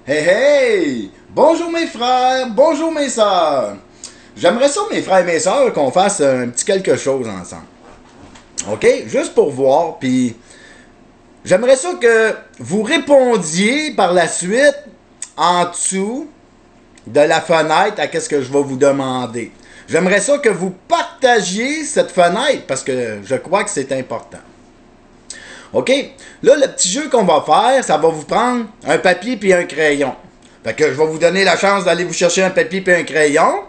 Hey hey! Bonjour mes frères, bonjour mes sœurs. J'aimerais ça, mes frères et mes sœurs, qu'on fasse un petit quelque chose ensemble. OK? Juste pour voir, puis j'aimerais ça que vous répondiez par la suite en dessous de la fenêtre à qu'est-ce que je vais vous demander. J'aimerais ça que vous partagiez cette fenêtre parce que je crois que c'est important. OK? Là, le petit jeu qu'on va faire, ça va vous prendre un papier puis un crayon. Fait que je vais vous donner la chance d'aller vous chercher un papier puis un crayon.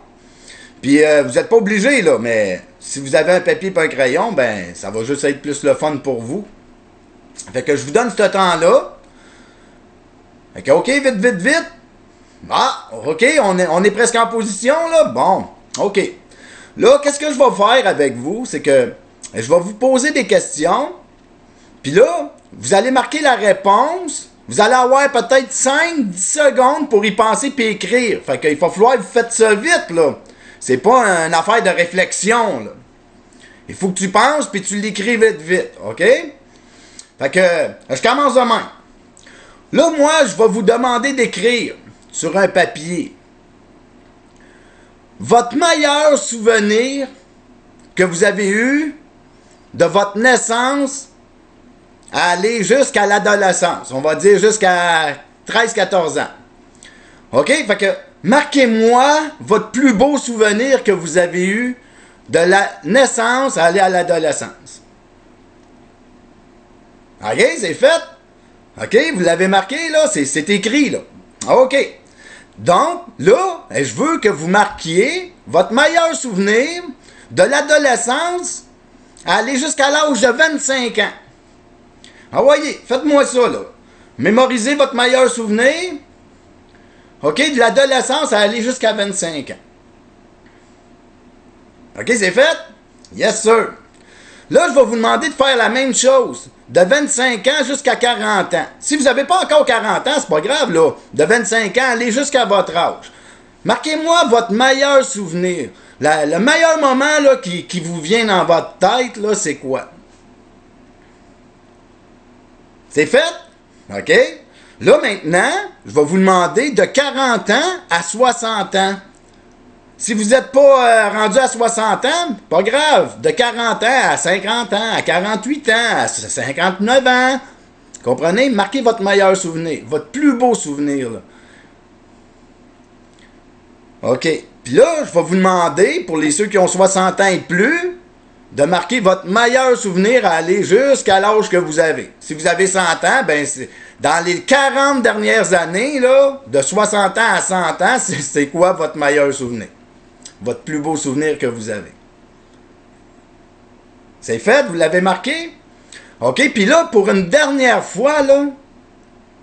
Puis vous n'êtes pas obligé, là, mais si vous avez un papier puis un crayon, ben, ça va juste être plus le fun pour vous. Fait que je vous donne ce temps-là. Fait que, OK, vite, vite, vite. Ah, OK, on est presque en position, là. Bon, OK. Là, qu'est-ce que je vais faire avec vous? C'est que je vais vous poser des questions. Puis là, vous allez marquer la réponse. Vous allez avoir peut-être 5-10 secondes pour y penser puis écrire. Fait qu'il va falloir que vous faites ça vite, là. C'est pas une affaire de réflexion, là. Il faut que tu penses puis tu l'écris vite, vite, OK? Fait que, je commence de même. Là, moi, je vais vous demander d'écrire sur un papier votre meilleur souvenir que vous avez eu de votre naissance à aller jusqu'à l'adolescence. On va dire jusqu'à 13-14 ans. OK? Fait que marquez-moi votre plus beau souvenir que vous avez eu de la naissance à aller à l'adolescence. OK? C'est fait? OK? Vous l'avez marqué, là? C'est écrit, là. OK. Donc, là, je veux que vous marquiez votre meilleur souvenir de l'adolescence à aller jusqu'à l'âge de 25 ans. Ah voyez, faites-moi ça, là. Mémorisez votre meilleur souvenir. OK, de l'adolescence à aller jusqu'à 25 ans. OK, c'est fait? Yes, sir. Là, je vais vous demander de faire la même chose. De 25 ans jusqu'à 40 ans. Si vous n'avez pas encore 40 ans, c'est pas grave, là. De 25 ans, allez jusqu'à votre âge. Marquez-moi votre meilleur souvenir. Le meilleur moment là, qui vous vient dans votre tête, là, c'est quoi? C'est fait? OK? Là, maintenant, je vais vous demander de 40 ans à 60 ans. Si vous n'êtes pas rendu à 60 ans, pas grave. De 40 ans à 50 ans, à 48 ans, à 59 ans. Comprenez? Marquez votre meilleur souvenir. Votre plus beau souvenir. Là. OK. Puis là, je vais vous demander, pour ceux qui ont 60 ans et plus, de marquer votre meilleur souvenir à aller jusqu'à l'âge que vous avez. Si vous avez 100 ans, ben dans les 40 dernières années, là, de 60 ans à 100 ans, c'est quoi votre meilleur souvenir? Votre plus beau souvenir que vous avez. C'est fait? Vous l'avez marqué? OK, puis là, pour une dernière fois, là,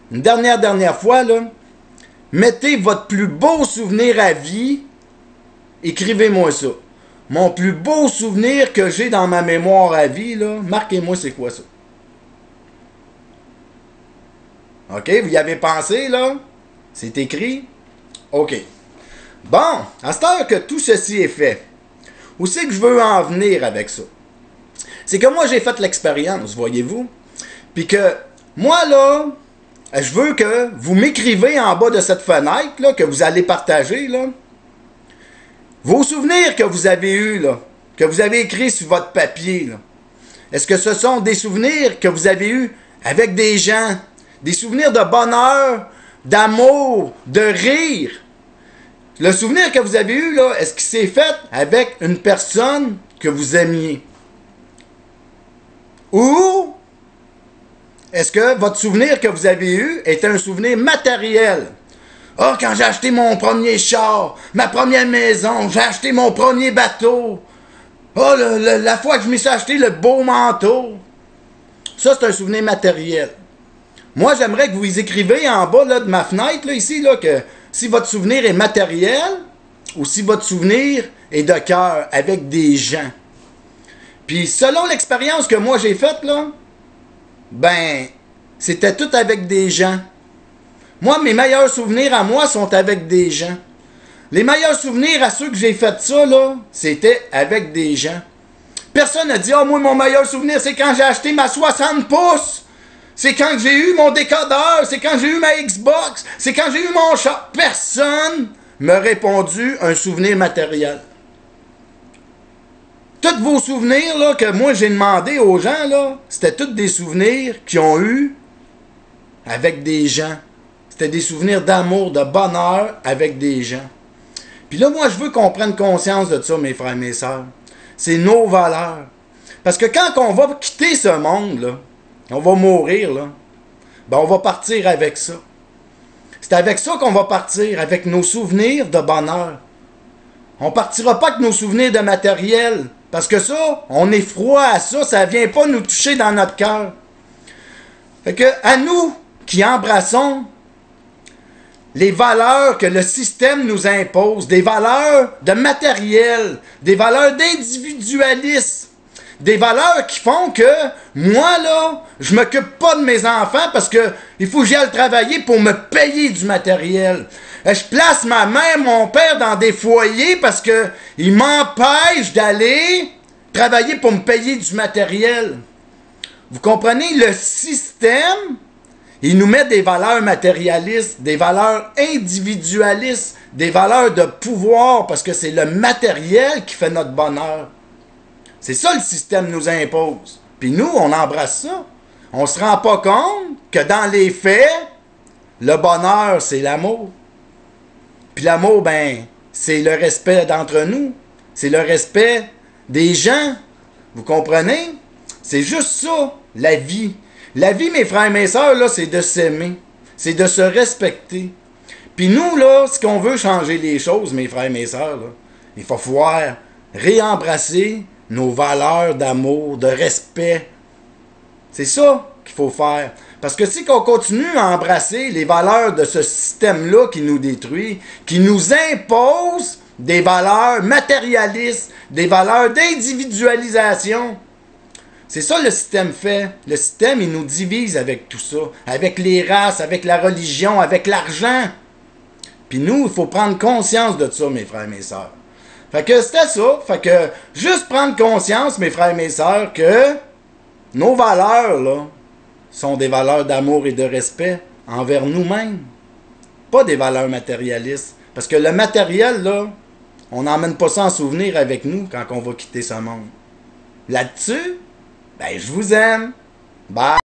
une dernière fois, là, mettez votre plus beau souvenir à vie. Écrivez-moi ça. Mon plus beau souvenir que j'ai dans ma mémoire à vie, là, marquez-moi c'est quoi ça. OK, vous y avez pensé, là? C'est écrit? OK. Bon, à cette heure que tout ceci est fait, où c'est que je veux en venir avec ça? C'est que moi, j'ai fait l'expérience, voyez-vous. Puis que, moi, là, je veux que vous m'écrivez en bas de cette fenêtre, là, que vous allez partager, là, vos souvenirs que vous avez eus, là, que vous avez écrits sur votre papier, là. Est-ce que ce sont des souvenirs que vous avez eus avec des gens? Des souvenirs de bonheur, d'amour, de rire? Le souvenir que vous avez eu, là, est-ce qu'il s'est fait avec une personne que vous aimiez? Ou est-ce que votre souvenir que vous avez eu est un souvenir matériel? Ah, quand j'ai acheté mon premier char, ma première maison, j'ai acheté mon premier bateau. Ah, la fois que je me suis acheté le beau manteau. Ça, c'est un souvenir matériel. Moi, j'aimerais que vous y écrivez en bas là, de ma fenêtre, là, ici, là, que si votre souvenir est matériel ou si votre souvenir est de cœur avec des gens. Puis, selon l'expérience que moi j'ai faite, là, ben, c'était tout avec des gens. Moi, mes meilleurs souvenirs à moi sont avec des gens. Les meilleurs souvenirs à ceux que j'ai fait ça, là, c'était avec des gens. Personne n'a dit, ah, moi, mon meilleur souvenir, c'est quand j'ai acheté ma 60 pouces. C'est quand j'ai eu mon décodeur, c'est quand j'ai eu ma Xbox, c'est quand j'ai eu mon chat. Personne m'a répondu un souvenir matériel. Tous vos souvenirs là, que moi j'ai demandé aux gens, là, c'était tous des souvenirs qu'ils ont eu avec des gens. C'était des souvenirs d'amour, de bonheur avec des gens. Puis là, moi, je veux qu'on prenne conscience de ça, mes frères et mes sœurs. C'est nos valeurs. Parce que quand on va quitter ce monde, là, on va mourir, là, ben on va partir avec ça. C'est avec ça qu'on va partir, avec nos souvenirs de bonheur. On partira pas avec nos souvenirs de matériel. Parce que ça, on est froid à ça, ça vient pas nous toucher dans notre cœur. Fait que, à nous qui embrassons les valeurs que le système nous impose, des valeurs de matériel, des valeurs d'individualisme, des valeurs qui font que moi, là, je m'occupe pas de mes enfants parce que il faut que j'aille travailler pour me payer du matériel. Je place ma mère, mon père dans des foyers parce que ils m'empêchent d'aller travailler pour me payer du matériel. Vous comprenez? Le système, il nous met des valeurs matérialistes, des valeurs individualistes, des valeurs de pouvoir parce que c'est le matériel qui fait notre bonheur. C'est ça le système nous impose. Puis nous, on embrasse ça. On se rend pas compte que dans les faits, le bonheur, c'est l'amour. Puis l'amour, ben, c'est le respect d'entre nous. C'est le respect des gens. Vous comprenez? C'est juste ça, la vie. La vie, mes frères et mes sœurs, là, c'est de s'aimer. C'est de se respecter. Puis nous, là, si on veut changer les choses, mes frères et mes sœurs, là, il faut pouvoir réembrasser nos valeurs d'amour, de respect. C'est ça qu'il faut faire. Parce que si on continue à embrasser les valeurs de ce système-là qui nous détruit, qui nous impose des valeurs matérialistes, des valeurs d'individualisation, c'est ça le système fait. Le système, il nous divise avec tout ça, avec les races, avec la religion, avec l'argent. Puis nous, il faut prendre conscience de ça, mes frères et mes sœurs. Fait que c'était ça. Fait que juste prendre conscience, mes frères et mes sœurs, que nos valeurs, là, sont des valeurs d'amour et de respect envers nous-mêmes. Pas des valeurs matérialistes. Parce que le matériel, là, on n'emmène pas ça en souvenir avec nous quand on va quitter ce monde. Là-dessus, ben, je vous aime. Bye!